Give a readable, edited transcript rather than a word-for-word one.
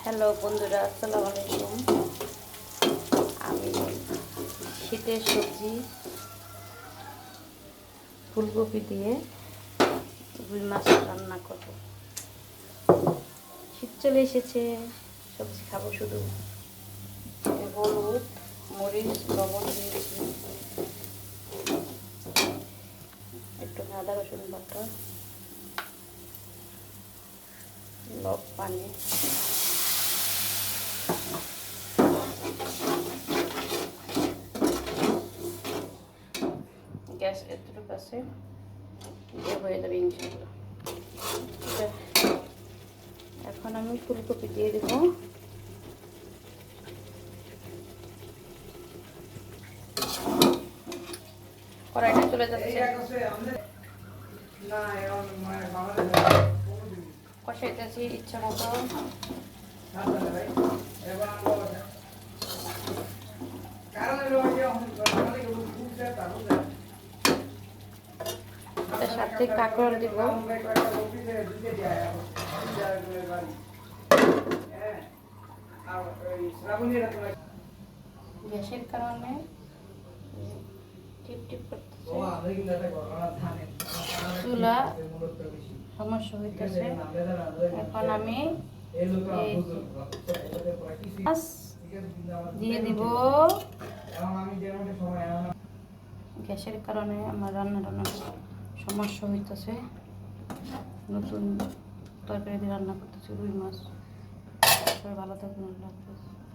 Hello বন্ধুরা, আসসালামু আলাইকুম। আমি শীতের সবজি ফুলকপি দিয়ে রুই মাছ রান্না করব। শীত চলে এসেছে, সবজি খাবো শুধু। হলুদ, মরিচ, লবণ দিয়েছি, একটু আদা রসুন বাটা, পানি, গ্যাস এতটুকু আছে, হয়ে যাবে ইনশাআল্লাহ। এখন আমি ফুলকপি দিয়ে দেব। কড়াইটা চলে যাচ্ছে, কষাইতেছি ইচ্ছা মতো। এটার সাথে কাঁকরোল দিব। গ্যাসের কারণে টিপ টিপ করতেছে, চুলা সমস্যা হইতেছে। এখন আমি দিয়ে দিব। গ্যাসের কারণে আমার রান্না সমস্যা হইতেছে। নতুন তরকারি দিয়ে রান্না করতেছি রুই মাছ। সবাই ভালো থাকবেন, আল্লাহ হাফেজ।